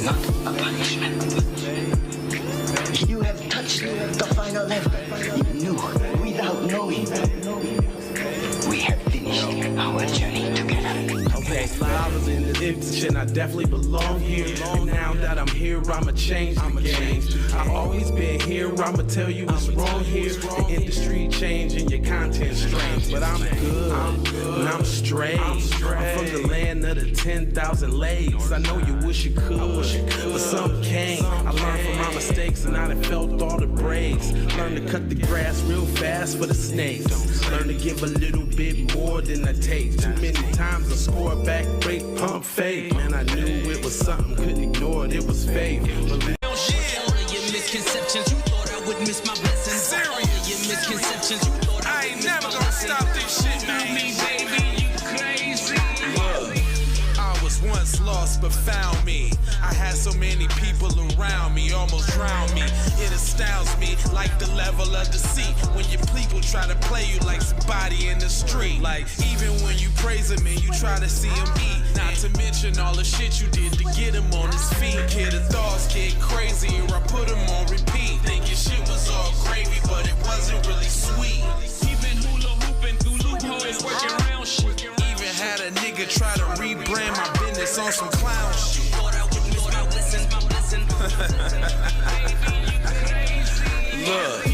not a punishment. You have touched the final level. You knew without knowing. We have finished our journey together. Okay, I was in the and I definitely belong here. And now that I'm here, I'ma change the game. I've always been here, I'ma tell you what's wrong here. The industry changing, your content strange. But I'm good, and I'm straight. I'm from the land of the 10,000 legs. I know you wish you could, but some can't. I learned from my mistakes and I done felt all the breaks. Learn to cut the grass real fast for the snakes. Learn to give a little bit more than I take. Too many times I score back, break, pump, fake. Man, I knew it was something, couldn't ignore it, it was fake. All of your misconceptions, you thought I would miss my blessings. Serious. All of your misconceptions, you thought I ain't never gonna stop this shit, man. Me, baby, you crazy. I was once lost but found me. I had so many people around me, almost drowned me. It astounds me like the level of the sea. When your people try to play you like somebody in the street. Like even when you praise him and you try to see him eat. Not to mention all the shit you did to get him on his feet. Kid, the thoughts get crazy or I put him on repeat. Thinking shit was all gravy, but it wasn't really sweet. Even hula hooping through loopholes, working around shit. Even had a nigga try to rebrand my business on some clown shit. Look.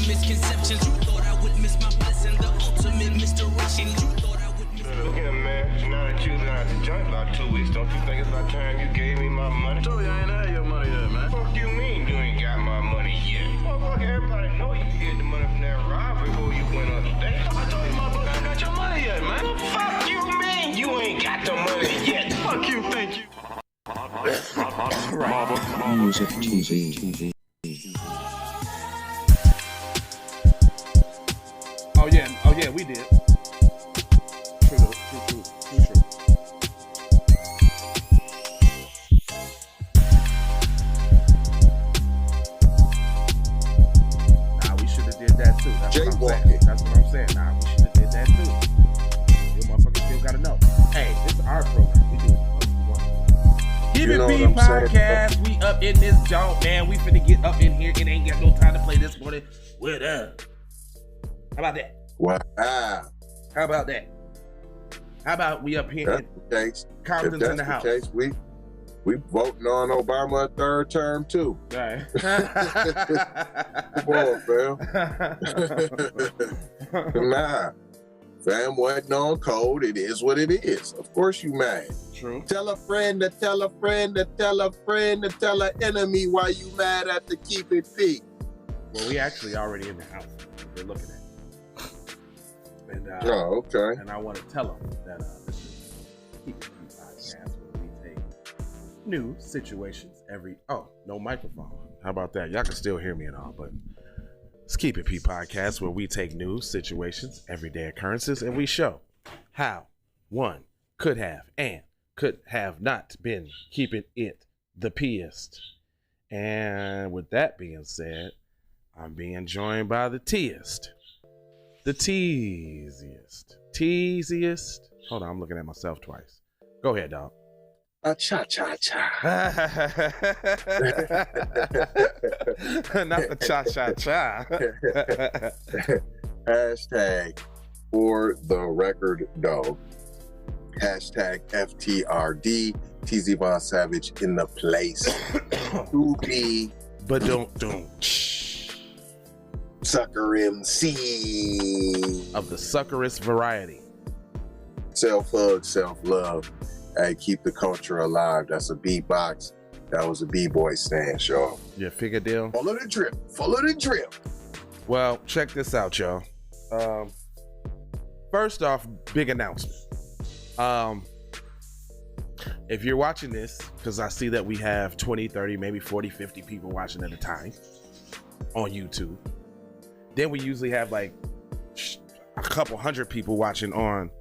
Misconceptions, you thought I would miss my blessing. The ultimate misdirection, you thought I would miss. Look here, man. Now that you've been out the joint about 2 weeks, don't you think it's about time you gave me my money? I told you I ain't had your money yet, man. What you mean you ain't got my money yet? Motherfucker, everybody know you hid the money from that robbery before you went on the day. I told you, motherfucker, I ain't got your money yet, man. What the fuck you mean you ain't got the money yet? Fuck you think you... WALLPAPER. Oh yeah, we did. True. Nah, we should have did that too. That's what I'm saying. Nah, we should have did that too. You motherfuckers still gotta know. Hey, this is our program. We do what we want. Keep it P podcast. We up in this joint, man. We finna get up in here. It ain't got no time to play this morning. What up? How about that? Wow. How about that? How about we up here in Compton's in the house? Case, we voting on Obama a third term too. Right. Come on, fam. Nah. Fam wasn't on code. It is what it is. Of course you mad. True. Tell a friend to tell a friend to tell a friend to tell an enemy why you mad at the Keep It P. Well, we actually already in the house. We're looking at it. And, oh, okay. And I want to tell them that this is Keep It P podcast where we take new situations every... Oh, no microphone. How about that? Y'all can still hear me and all, but it's Keep It P podcast where we take news, situations, everyday occurrences, and we show how one could have and could have not been keeping it the Teaist. And with that being said, I'm being joined by the Teaist. The Teaist. Hold on, I'm looking at myself twice. Go ahead, dog. Cha-cha-cha. Not the cha-cha-cha. Hashtag for the record doe. Hashtag FTRD. TZ Von Savage in the place to be. But don't. Sucker MC. Of the suckerist variety. Self-hug, self-love. Hey, keep the culture alive. That's a beatbox. That was a b-boy stance, y'all. Yeah, figure deal. Follow the drip. Follow the drip. Well, check this out, y'all. First off, big announcement. If you're watching this, because I see that we have 20, 30, maybe 40, 50 people watching at a time on YouTube. Then we usually have like a couple hundred people watching on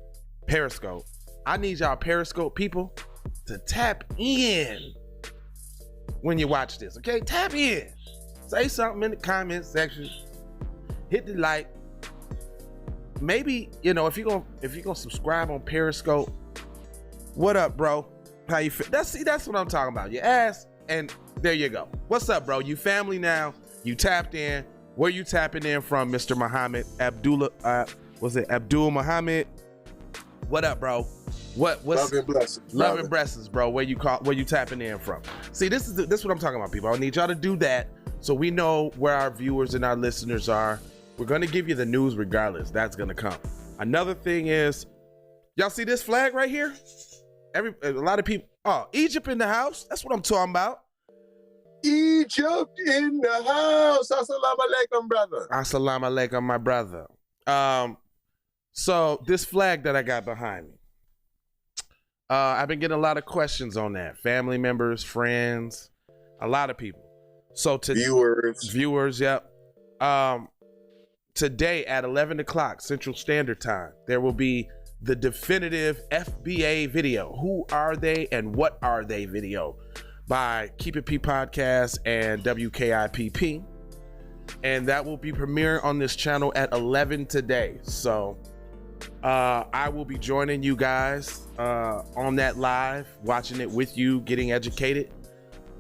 Periscope. I need y'all Periscope people to tap in when you watch this, okay? Tap in. Say something in the comment section. Hit the like. maybe, you know, if you're gonna subscribe on Periscope, what up, bro? How you feel? That's what I'm talking about. You ask, and there you go. What's up, bro? You family now. You tapped in. Where you tapping in from, Mr. Muhammad Abdullah? Was it Abdul Muhammad? What up, bro? What's love and blessings? Love and blessings, bro. Where you tapping in from? See, this is what I'm talking about, people. I need y'all to do that so we know where our viewers and our listeners are. We're gonna give you the news regardless. That's gonna come. Another thing is, y'all see this flag right here? A lot of people. Oh, Egypt in the house. That's what I'm talking about. Egypt in the house. Assalamu alaikum, brother. Assalamu alaikum, my brother. So this flag that I got behind me, I've been getting a lot of questions on that. Family members, friends, a lot of people. So viewers, yep. Today at 11 o'clock Central Standard Time, there will be the definitive FBA video. Who are they and what are they video by Keep It P Podcast and WKIPP. And that will be premiering on this channel at 11 today. So I will be joining you guys on that live, watching it with you, getting educated.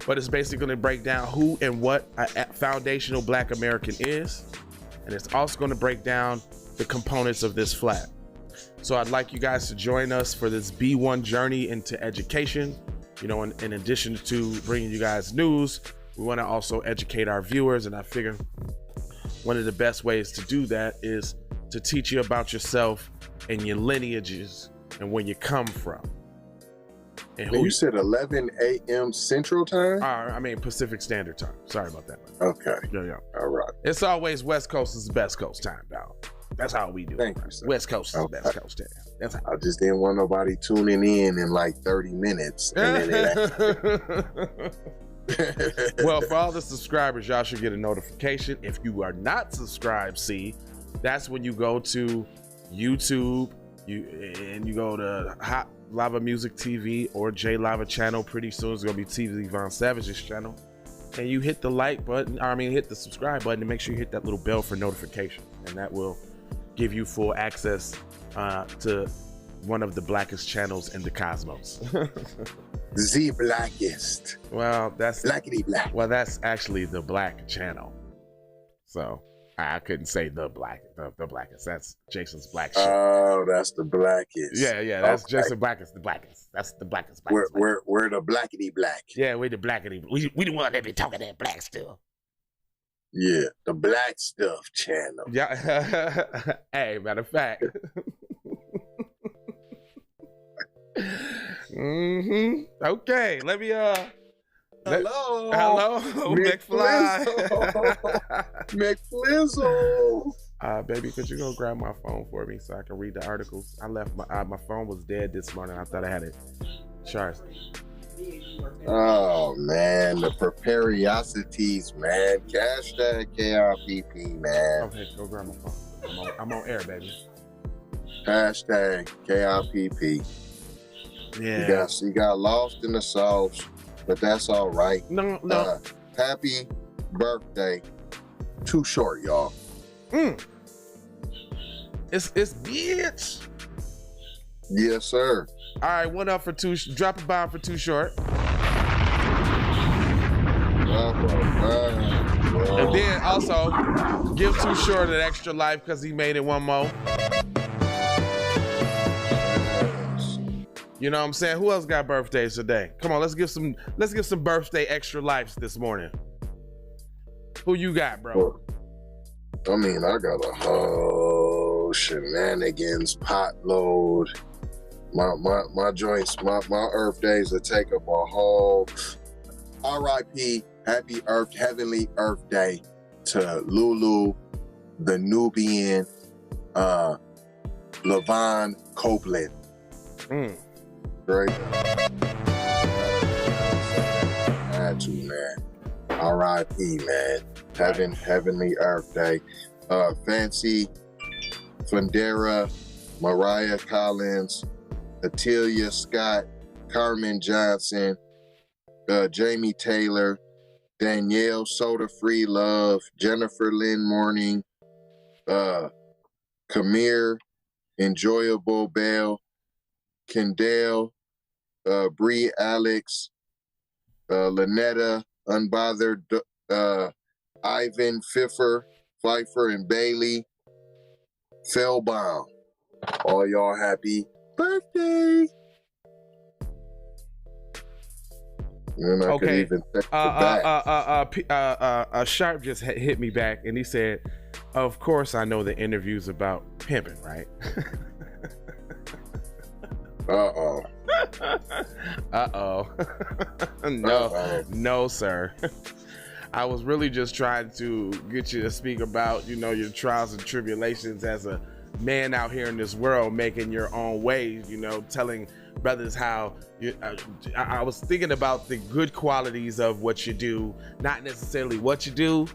But it's basically going to break down who and what a foundational Black American is. And it's also going to break down the components of this flag. So I'd like you guys to join us for this B1 journey into education. You know, in addition to bringing you guys news, we want to also educate our viewers. And I figure one of the best ways to do that is to teach you about yourself and your lineages and where you come from. And who you said 11 a.m. Central Time? I mean Pacific Standard Time. Sorry about that. Okay. Yeah. All right. It's always West Coast is the best coast time, dog. That's how we do Thank it. you, sir. West Coast is the best coast time. That's how. I just didn't want nobody tuning in like 30 minutes. And then Well, for all the subscribers, y'all should get a notification. If you are not subscribed, that's when you go to YouTube, you go to Hotlvamusictv or J Lava channel. Pretty soon it's gonna be TV Von Savage's channel, and you hit the like button. Hit the subscribe button, and make sure you hit that little bell for notification, and that will give you full access to one of the blackest channels in the cosmos. The blackest. Well, that's blackity black. Well, that's actually the black channel. So I couldn't say the blackest. That's Jason's black shit. Oh, that's the blackest. Yeah. That's okay. Jason Blackest, the blackest. That's the blackest. We're the blackity black. Yeah, we're the blackity. We the one that be talking that black stuff. Yeah, the Black Stuff channel. Yeah. Hey, matter of fact. Okay, let me hello, McFly. McFlizzle. Baby, could you go grab my phone for me so I can read the articles? I left my phone was dead this morning. I thought I had it charged. Oh man, the Reparations, man. Hashtag KIPP, man. Okay, go grab my phone. I'm on air, baby. Hashtag KIPP. Yeah. You got lost in the sauce, but that's all right. No. Happy birthday. Too short, y'all. It's bitch. Yes, sir. All right, one up for two. Drop a bomb for Too Short. And then also give Too Short an extra life because he made it one more. You know what I'm saying? Who else got birthdays today? Come on, let's give some birthday extra lives this morning. Who you got, bro? I mean, I got a whole shenanigans pot load. My joints, my Earth days will take up a whole R.I.P. Happy Earth, Heavenly Earth Day to Lulu, the Nubian, Levon Copeland. Great. Had to, man. R.I.P. man. Heavenly Earth Day. Fancy, Fundera, Mariah Collins, Atilia Scott, Carmen Johnson, Jamie Taylor, Danielle Soda Free Love, Jennifer Lynn Morning, Kamir, Enjoyable Bell, Kendall, Bree, Alex, Lynetta, Unbothered, Ivan, Pfeiffer, and Bailey, Fellbaum. All y'all happy birthday. And I could even take it back. Sharp just hit me back and he said, of course I know the interview's about pimping, right? Uh-oh. No, sir. I was really just trying to get you to speak about, you know, your trials and tribulations as a man out here in this world, making your own ways, you know, telling brothers how you, I was thinking about the good qualities of what you do, not necessarily what you do,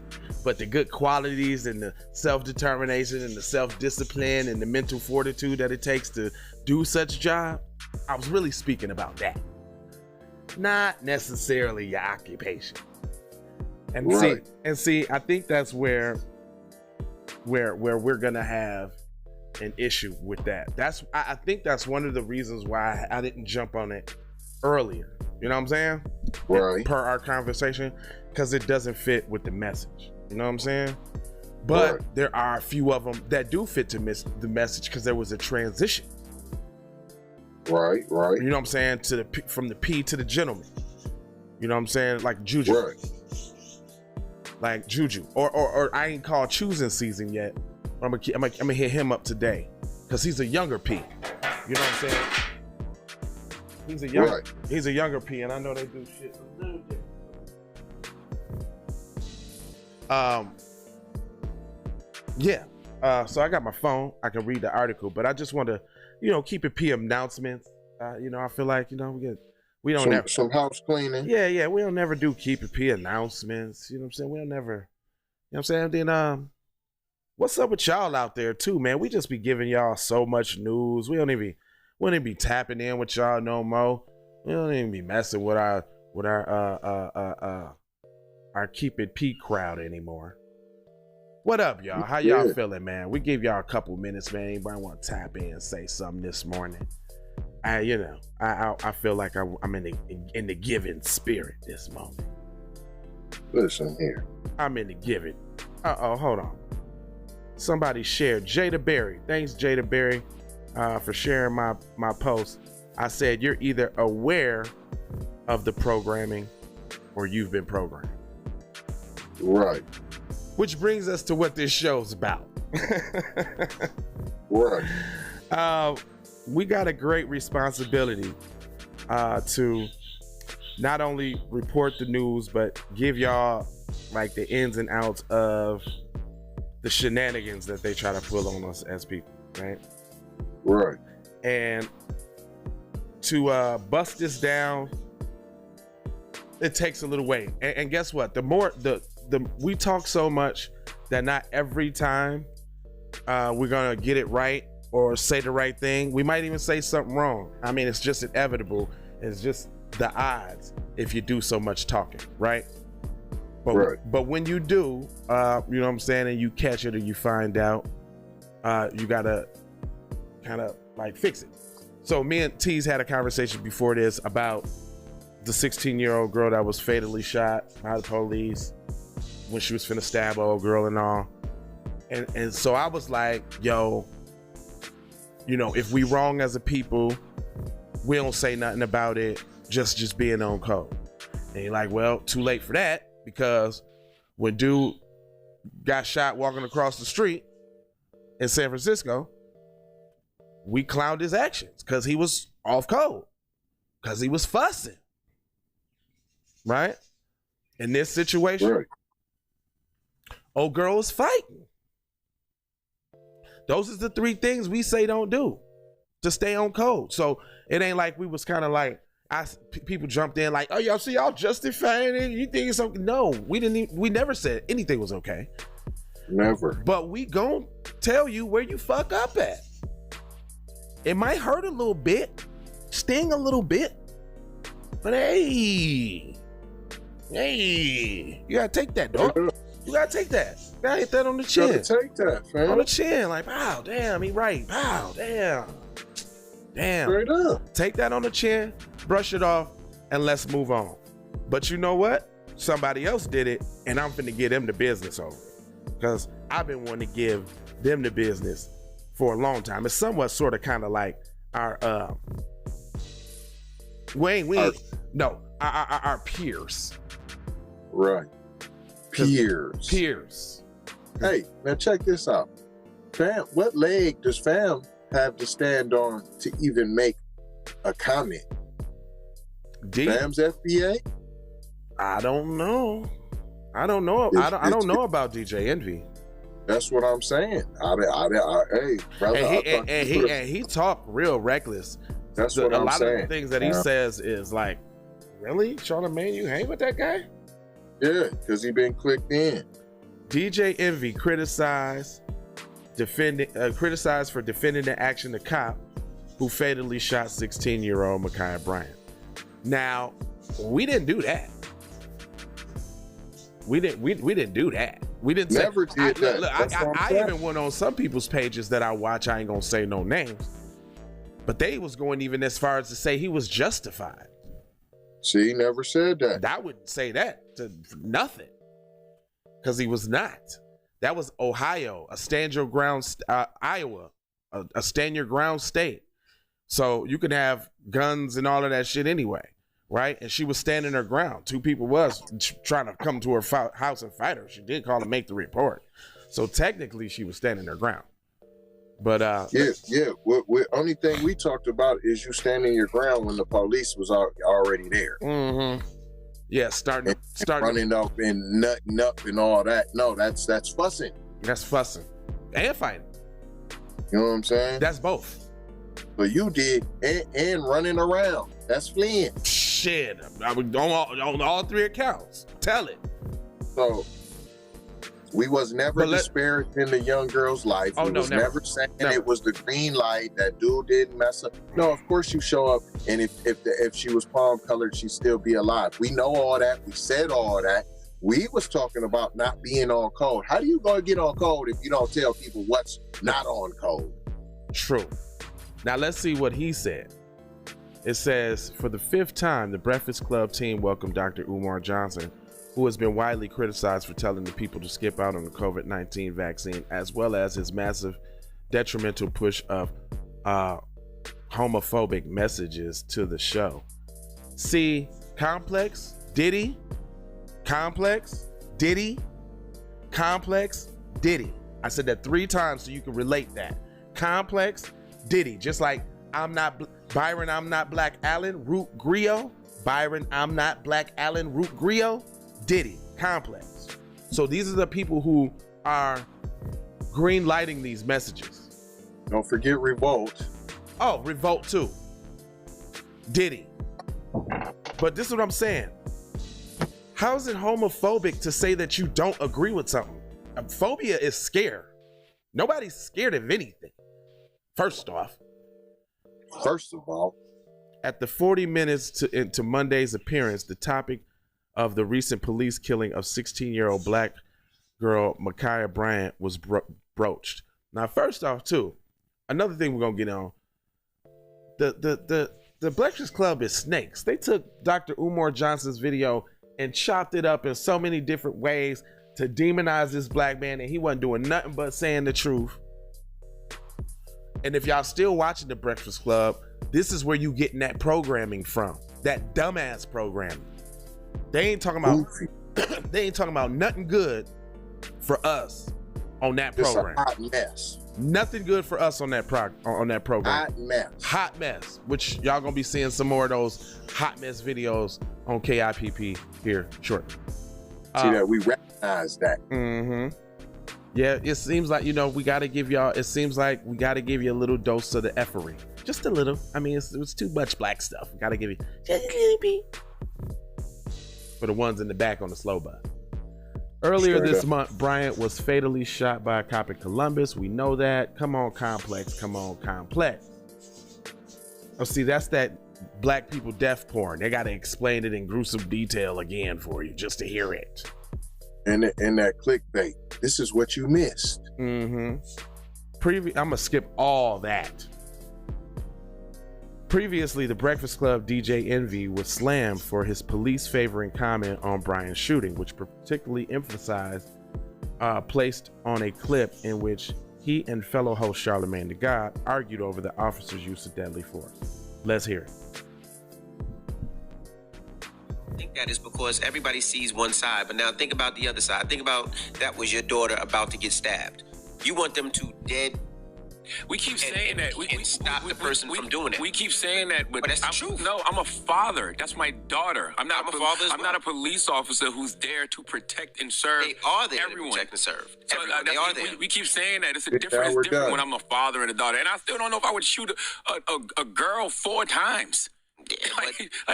but the good qualities and the self-determination and the self-discipline and the mental fortitude that it takes to do such a job. I was really speaking about that, not necessarily your occupation. And right. see, I think that's where we're gonna have an issue with that. I think that's one of the reasons why I didn't jump on it earlier. You know what I'm saying? Right. Per our conversation, because it doesn't fit with the message. You know what I'm saying? But right. There are a few of them that do fit to the message because there was a transition. Right. You know what I'm saying? From the P to the gentleman. You know what I'm saying? Like Juju. Right. Like Juju. Or I ain't called choosing season yet. I'm gonna hit him up today because he's a younger P. You know what I'm saying? He's a younger P, and I know they do shit a little different. Yeah. So I got my phone. I can read the article, but I just want to, you know, keep it P announcements. You know, I feel like, you know, we don't never some house cleaning. Yeah. We don't never do keep it P announcements. You know what I'm saying? We don't never. You know what I'm saying? Then what's up with y'all out there too, man? We just be giving y'all so much news. We don't even be tapping in with y'all no more. We don't even be messing with our keep it P crowd anymore. What up, y'all? How y'all feeling, man? We give y'all a couple minutes, man. Anybody want to tap in and say something this morning? I feel like I'm in the giving spirit this moment. Listen here. I'm in the giving. Hold on. Somebody shared Jada Berry. Thanks, Jada Berry, for sharing my post. I said you're either aware of the programming or you've been programmed. Right. Which brings us to what this show's about. Right. We got a great responsibility to not only report the news, but give y'all like the ins and outs of the shenanigans that they try to pull on us as people, right? Right. And to bust this down, it takes a little weight. And guess what? The more we talk so much that not every time we're gonna get it right or say the right thing. We might even say something wrong. I mean, it's just inevitable. It's just the odds if you do so much talking, right? But when you do, you know what I'm saying, and you catch it or you find out, you gotta kind of like fix it. So me and Teaist had a conversation before this about the 16-year-old girl that was fatally shot by the police when she was finna stab an old girl and all. And so I was like, yo, you know, if we wrong as a people, we don't say nothing about it, just being on code. And you're like, well, too late for that, because when dude got shot walking across the street in San Francisco, we clowned his actions because he was off code, because he was fussing, right? In this situation, right. Old girl was fighting. Those are the three things we say don't do to stay on code. So it ain't like we was kind of like, people jumped in like, oh, y'all see y'all justifying it? You think it's okay? No, we never said anything was okay. Never. But we gon' tell you where you fuck up at. It might hurt a little bit, sting a little bit, but hey, you gotta take that, dog. You gotta take that. I hit that on the You chin. gotta take that, fam. On the chin, like, wow, damn, he right. Wow, damn. Straight up. Take that on the chin, brush it off, and let's move on. But you know what? Somebody else did it, and I'm finna give them the business over. Because I've been wanting to give them the business for a long time. It's somewhat sort of kind of like our our peers. Right. Peers. Hey, man, check this out. Fam, what leg does fam have to stand on to even make a comment? Fam's FBA? I don't know. I don't know about DJ Envy. That's what I'm saying. Hey, brother. And he talked real reckless. That's what I'm saying. A lot of the things that he says is like, really? Charlamagne, you hang with that guy? Yeah, because he been clicked in. DJ Envy criticized for defending the action of cop who fatally shot 16-year-old Ma'Khia Bryant. Now, we didn't do that. We didn't do that. We didn't never did that. Look, I even went on some people's pages that I watch. I ain't gonna say no names, but they was going even as far as to say he was justified. See, he never said that. I wouldn't say that to nothing, because he was not. That was Ohio, a stand your ground, Iowa, a stand your ground state. So you can have guns and all of that shit anyway, right? And she was standing her ground. Two people was trying to come to her house and fight her. She did call to make the report. So technically she was standing her ground. But yeah. Only thing we talked about is you standing your ground when the police was already there. Mm-hmm. Yeah, starting running up and nutting up and all that. No, that's fussing. That's fussing and fighting. You know what I'm saying? That's both. But you did and running around. That's fleeing. Shit, I was on all three accounts. Tell it. So we was never disparaging the young girl's life. Oh, we no, was never. saying it was the green light. That dude didn't mess up. No, of course you show up, and if she was palm colored, she'd still be alive. We know all that. We said all that. We was talking about not being on code. How do you go get on code if you don't tell people what's not on code? True. Now let's see what he said. It says, for the 5th time, the Breakfast Club team welcomed Dr. Umar Johnson, who has been widely criticized for telling the people to skip out on the COVID-19 vaccine, as well as his massive detrimental push of homophobic messages to the show. See, Complex, Diddy, Complex, Diddy, Complex, Diddy. I said that 3 times so you can relate that. Complex, Diddy, just like Byron, I'm not Black Allen, Root Griot. Byron, I'm not Black Allen, Root Griot. Diddy, Complex. So these are the people who are green lighting these messages. Don't forget Revolt. Oh, Revolt too. Diddy. But this is what I'm saying. How is it homophobic to say that you don't agree with something? Phobia is scare. Nobody's scared of anything. First of all, at the 40 minutes into Monday's appearance, the topic of the recent police killing of 16-year-old black girl Ma'Khia Bryant was broached. Now, first off, too, another thing we're gonna get on. The Breakfast Club is snakes. They took Dr. Umar Johnson's video and chopped it up in so many different ways to demonize this black man, and he wasn't doing nothing but saying the truth. And if y'all still watching the Breakfast Club, this is where you getting that programming from. That dumbass programming. They ain't talking about nothing good for us on that program. It's a hot mess. Nothing good for us on that program. Hot mess. Which y'all gonna be seeing some more of those hot mess videos on KIPP here shortly. See that we recognize that. Mm-hmm. Yeah, it seems like, we got to give y'all, it seems like we got to give you a little dose of the effery. Just a little. I mean, it was too much black stuff. We got to give you just a little bit. For the ones in the back on the slow bus. Earlier this month, Bryant was fatally shot by a cop in Columbus. We know that. Come on, Complex. Come on, Complex. Oh, see, that's that black people death porn. They got to explain it in gruesome detail again for you just to hear it. And that clickbait. This is what you missed. I'm gonna skip all that. Previously, the Breakfast Club DJ Envy was slammed for his police favoring comment on Brian's shooting, which particularly emphasized placed on a clip in which he and fellow host Charlamagne the God argued over the officer's use of deadly force. Let's hear it. I think that is because everybody sees one side, but now think about the other side. Think about that was your daughter about to get stabbed. You want them to dead. We keep saying that. We stop the person from doing it. We keep saying that, but that's the truth. No, I'm a father. That's my daughter. I'm not a police officer who's there to protect and serve. They are there everyone. To protect and serve. So, they are there. We keep saying that. It's different when I'm a father and a daughter. And I still don't know if I would shoot a girl 4 times.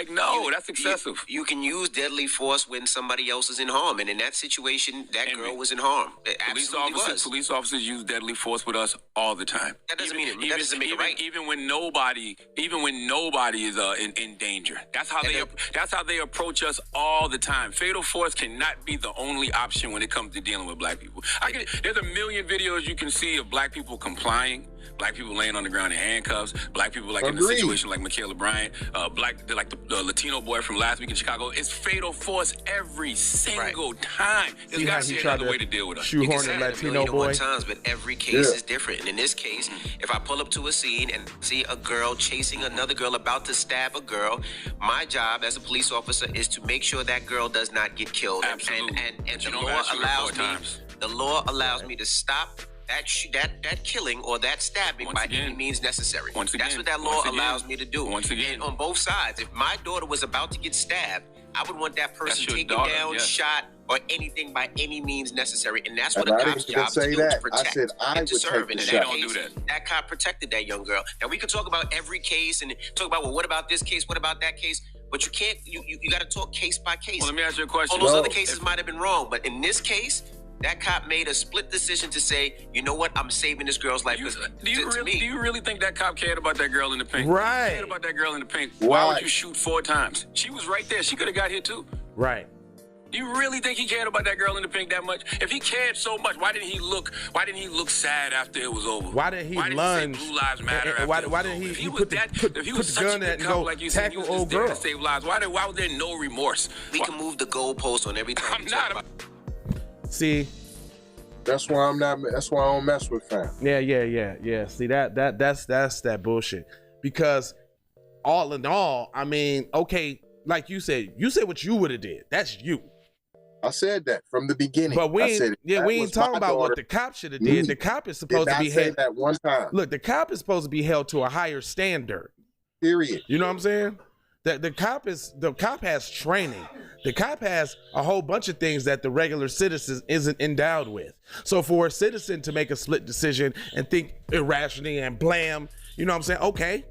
No, that's excessive. You can use deadly force when somebody else is in harm, and in that situation, that girl was in harm. Police officers use deadly force with us all the time. That doesn't mean it. That doesn't make it right. Even when nobody is in danger. That's how they approach us all the time. Fatal force cannot be the only option when it comes to dealing with black people. There's a million videos you can see of black people complying. Black people laying on the ground in handcuffs. Black people in a situation like Michaela Bryant. The Latino boy from last week in Chicago. It's fatal force every single time. There's got to be another way to deal with us. Shoehorn the Latino boy. Times, but every case is different. And in this case, if I pull up to a scene and see a girl chasing another girl about to stab a girl, my job as a police officer is to make sure that girl does not get killed. Absolutely. And the law allows me to stop that killing or that stabbing by any means necessary. That's what that law allows me to do. And on both sides, if my daughter was about to get stabbed, I would want that person taken down, shot, or anything by any means necessary. And that's what a cop's job is to do, to protect and to serve. And in that case, that cop protected that young girl. Now, we could talk about every case and talk about, well, what about this case? What about that case? But you can't, you got to talk case by case. Well, let me ask you a question. All those other cases might have been wrong, but in this case, that cop made a split decision to say, you know what, I'm saving this girl's life. Do you really think that cop cared about that girl in the pink? Right. Cared about that girl in the pink. Why would you shoot 4 times? She was right there. She could have got hit too. Right. Do you really think he cared about that girl in the pink that much? If he cared so much, why didn't he look sad after it was over? Why didn't he lunge? Blue Lives Matter. Why didn't he put the gun at and go tackle old girl? To save lives. Why was there no remorse? We can move the goalpost on every time. See, that's why I don't mess with fam. Yeah. See that's that bullshit. Because all in all, I mean, okay, like you said what you would have did. That's you. I said that from the beginning. But we ain't talking about what the cop should have did. The cop is supposed to be held. That one time. Look, the cop is supposed to be held to a higher standard. Period. You know what I'm saying? The cop has training. The cop has a whole bunch of things that the regular citizen isn't endowed with. So for a citizen to make a split decision and think irrationally and blam, you know what I'm saying? Okay.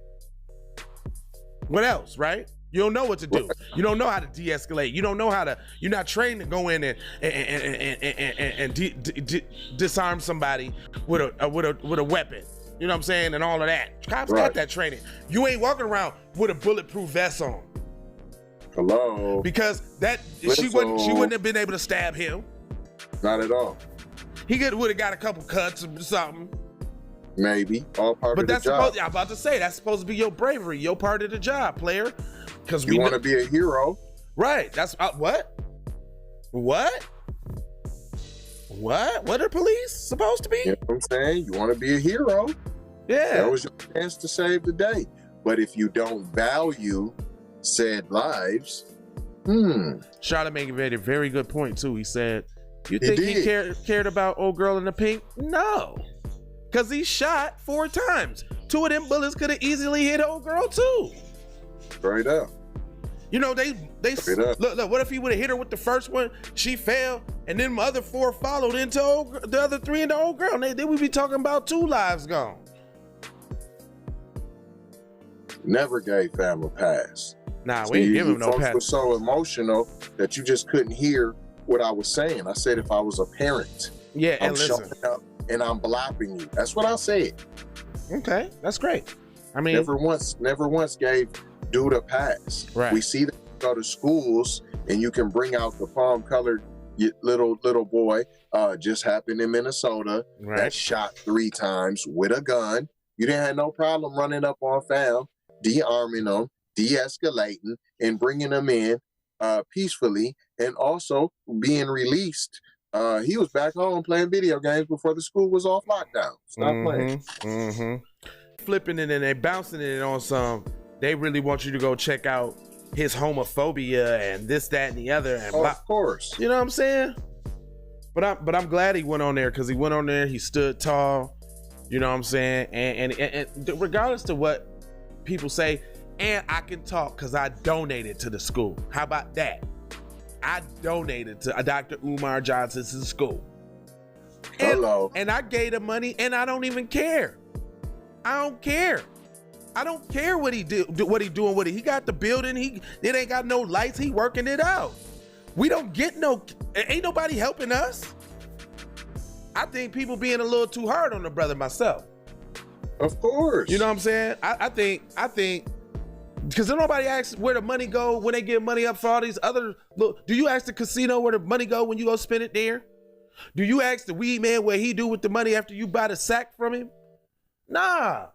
What else, right? You don't know what to do. You don't know how to de-escalate. You don't know how to. You're not trained to go in and disarm somebody with a weapon. You know what I'm saying? And all of that. Cops got that training. You ain't walking around with a bulletproof vest on. Hello. Because she wouldn't have been able to stab him. Not at all. He would have got a couple cuts or something. Maybe. All part of the job. I'm about to say that's supposed to be your bravery, your part of the job, player. Because you want to be a hero. Right. That's what? What are police supposed to be? You know what I'm saying? You want to be a hero. Yeah. That was your chance to save the day. But if you don't value said lives, Charlamagne made a very good point too. He said, you think he cared about old girl in the pink? No. Because he shot 4 times. 2 of them bullets could have easily hit old girl too. Straight up. You know, they look, what if he would have hit her with the first one, she fell, and then the other 4 followed into the other 3 into old girl. Then we'd be talking about 2 lives gone. Never gave fam a pass. Nah, we ain't giving him no pass. Folks were so emotional that you just couldn't hear what I was saying. I said if I was a parent, I'm showing up and I'm blopping you. That's what I said. Okay, that's great. I mean, never once gave dude a pass. Right. We see them go to schools and you can bring out the palm-colored little boy just happened in Minnesota that shot 3 times with a gun. You didn't have no problem running up on fam, de-arming them, de-escalating, and bringing them in peacefully, and also being released. He was back home playing video games before the school was off lockdown. Stop playing. Flipping it and they bouncing it on some. They really want you to go check out his homophobia and this, that, and the other. And of course, you know what I'm saying. But I'm glad he went on there, because he went on there. He stood tall. You know what I'm saying. And regardless to what people say, and I can talk because I donated to the school. How about that? I donated to Dr. Umar Johnson's school. And I gave him money, and I don't even care. I don't care. I don't care what he what he doing with it. He got the building. It ain't got no lights. He working it out. We don't get ain't nobody helping us. I think people being a little too hard on the brother myself. Of course. You know what I'm saying? I think because nobody asks where the money go when they give money up for all these other. Look, do you ask the casino where the money go when you go spend it there? Do you ask the weed man what he do with the money after you buy the sack from him? Nah.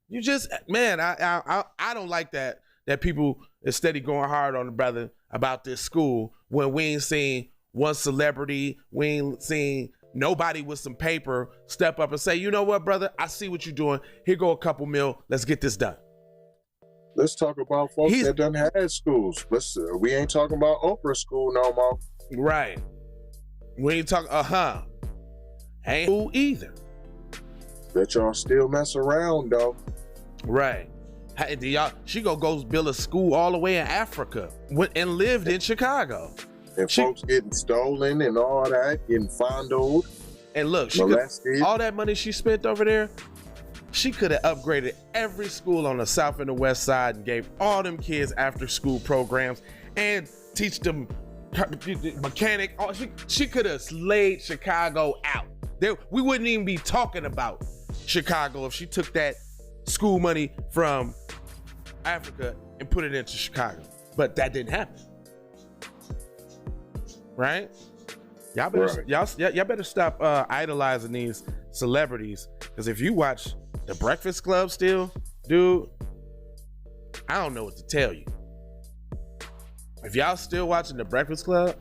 You just, man, I don't like that people is steady going hard on the brother about this school when we ain't seen one celebrity, we ain't seen nobody with some paper step up and say, you know what, brother, I see what you're doing. Here go a couple mil. Let's get this done. Let's talk about folks that done had schools. We ain't talking about Oprah school no more. Right. We ain't talking, ain't school either. Bet y'all still mess around though. Right. She gonna go build a school all the way in Africa and lived in Chicago. And folks getting stolen and all that, getting fondled. And look, all that money she spent over there, she could have upgraded every school on the south and the west side and gave all them kids after school programs and teach them mechanic. She could have slayed Chicago out. We wouldn't even be talking about Chicago if she took that school money from Africa and put it into Chicago. But that didn't happen. Right? Y'all better stop idolizing these celebrities, because if you watch The Breakfast Club still, dude, I don't know what to tell you. If y'all still watching The Breakfast Club,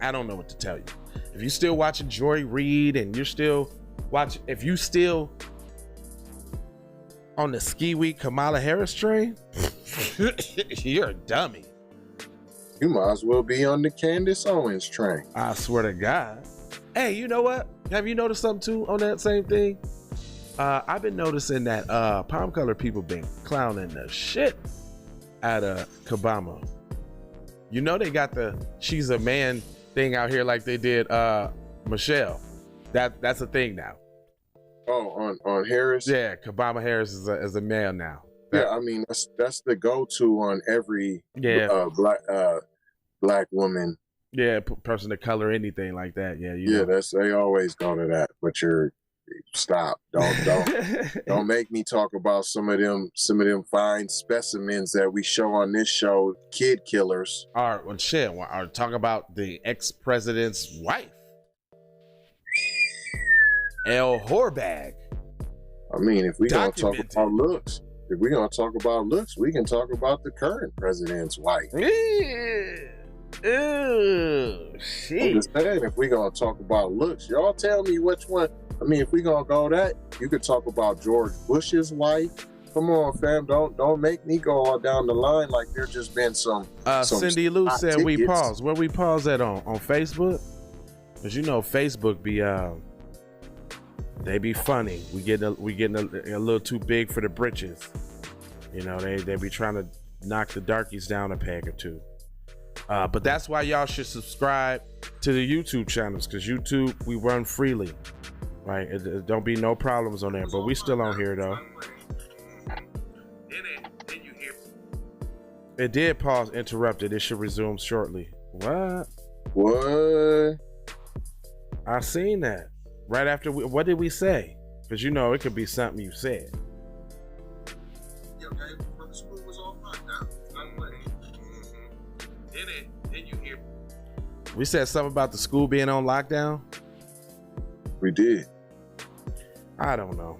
I don't know what to tell you. If you still watching Joy Reid and you're still watching, if you still on the Ski Week Kamala Harris train, you're a dummy. You might as well be on the Candace Owens train. I swear to God. Hey, you know what? Have you noticed something too on that same thing? I've been noticing that palm color people been clowning the shit out of Kabama. You know they got the she's a man thing out here like they did Michelle. That's a thing now. Oh, on Harris? Yeah, Kabama Harris is a male now. Yeah, I mean that's the go-to on every black woman. Yeah, person of color, anything like that. Yeah, they always go to that. But stop. Don't make me talk about some of them fine specimens that we show on this show, kid killers. Or talk about the ex-president's wife, El Horbag. I mean, if we gonna talk about looks, we can talk about the current president's wife. Ooh, shit. I'm just saying, if we gonna talk about looks, y'all tell me which one. I mean, if we gonna go that, you could talk about George Bush's wife. Come on, fam, don't make me go all down the line like there just been some Cindy Lou said tickets. We pause. Where we pause at on Facebook? Because you know Facebook be they be funny. We getting a little too big for the britches. You know, they be trying to knock the darkies down a peg or two. But that's why y'all should subscribe to the YouTube channels, because YouTube, we run freely, right? It don't be no problems on there, but we still on here though. It did pause, interrupted. It should resume shortly. What? I seen that right after. What did we say? Because you know it could be something you said. We said something about the school being on lockdown. We did. I don't know.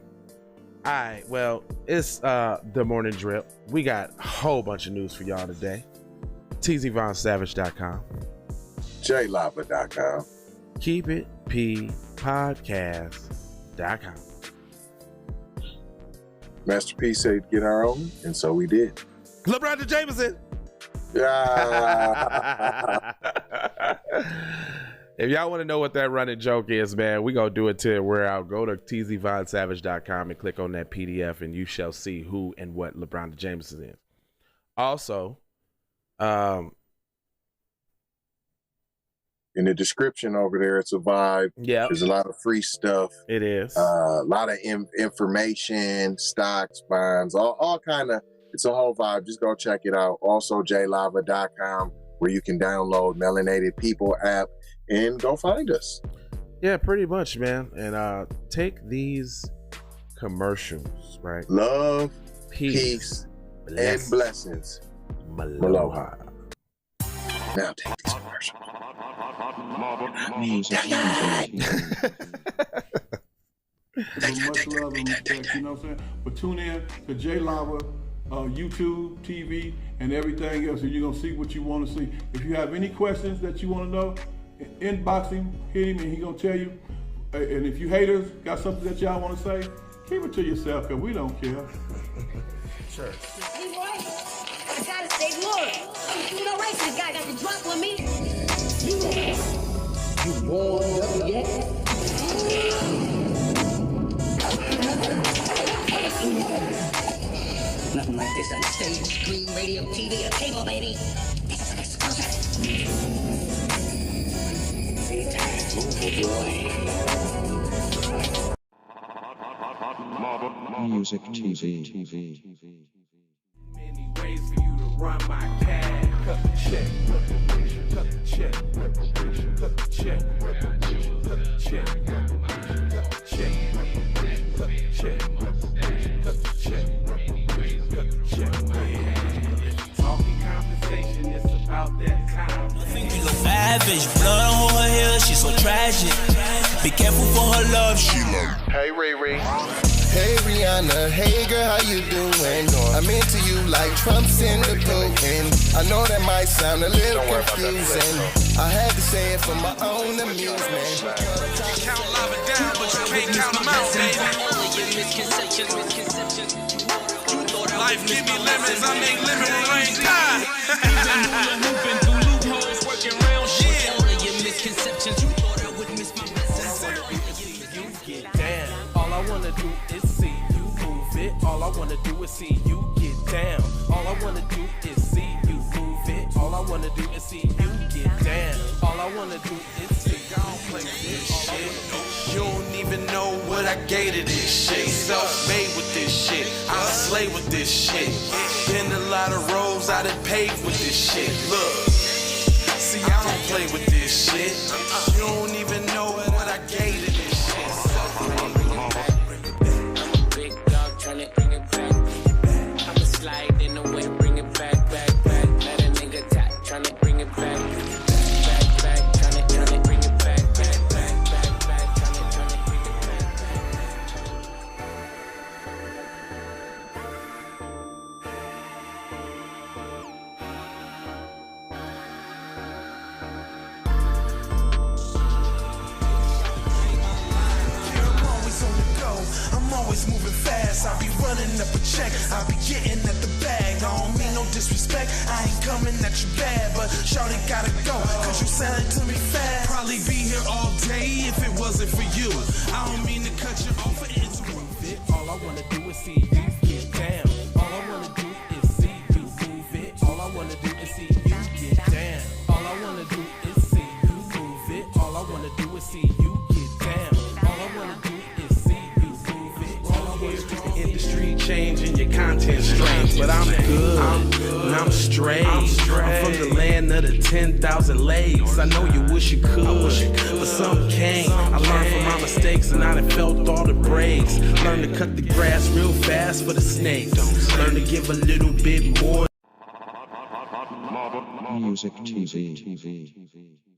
All right, well, it's the morning drip. We got a whole bunch of news for y'all today. TZVonSavage.com. JLava.com. Keep it P podcast.com. Master P said get our own, and so we did. LeBron Jameson. Yeah. If y'all want to know what that running joke is, man, we gonna do it till we're out. Go to tzvonsavage.com and click on that PDF, and you shall see who and what LeBron Jameson is. Also, in the description over there, it's a vibe. Yeah, there's a lot of free stuff. It is a lot of information, stocks, bonds, all kind of. It's a whole vibe. Just go check it out. Also, jlava.com, where you can download Melanated People app and go find us. Yeah, pretty much, man. And take these commercials, right? Love, peace and blessings. Aloha. Now take these commercials. Much love and respect, you know what I'm saying? But tune in to J Lava, YouTube, TV, and everything else, and you're gonna see what you want to see. If you have any questions that you want to know, inbox him, hit him, and he gonna tell you. And if you haters got something that y'all want to say, keep it to yourself, cause we don't care. Sure. Hey, boy, I gotta stay loyal. I'm doing all right. This guy got the drop on me. You warmed up yet? Nothing like this on stage, screen, radio, TV, or cable, baby. This is an exclusive. Music TV. Many ways for you to run my cash. Cut the check, reparation. Cut the check, reparation. Cut the check, reparation. Cut the check, reparation. Cut the check, reparation. Cut the check, reparation. Cut the check, reparation. Cut the check, reparation. Talking compensation, it's about that time. Think you look lavish, blood on her hair, she's so tragic. Be careful for her love, she love. Hey, Riri. Hey Rihanna, hey girl, how you doing? I'm into you like Trump's in the Putin. I know that might sound a little confusing. I had to say it for my own amusement. Count lava down, but you can't count them out, baby. Life give me lemons, I make lemon rain die. Hooping through loopholes, working round shit. All of your misconceptions, you thought I would miss my message. You get down. All I wanna do is see you move it. All I wanna do is see you get down. All I wanna do is see you move it. All I wanna do is see you get down. All I wanna do is see you play this shit. You don't even know what I gave to this shit. Self-made with this shit. I slay with this shit. Been a lot of roads I done paved with this shit. Look, see I don't play with this shit. You don't even know what I gave to this shit. Slide in the way, bring it back. Let a nigga tap, tryna bring it back. Tryna bring it back. Tryna bring it I'm always moving fast, I be running up a check, I be getting at the bag, I don't mean no disrespect, I ain't coming at you bad, but shawty gotta go, cause you sounding to me fast. Probably be here all day if it wasn't for you, I don't mean to cut you off or interrupt it. All I wanna do is see you get down. All I wanna do is see you move it. All I wanna do is see you get down. All I wanna do is see you move it. All I wanna do is see you get down. All I wanna do is see you move it. All I wanna do is Industry changing, your content strange, but I'm good, and I'm straight. I'm from the land of the 10,000 lakes. I know you wish you could, but some can't. I learned from my mistakes, and I done felt all the breaks. Learn to cut the grass real fast for the snakes. Learn to give a little bit more. Music TV.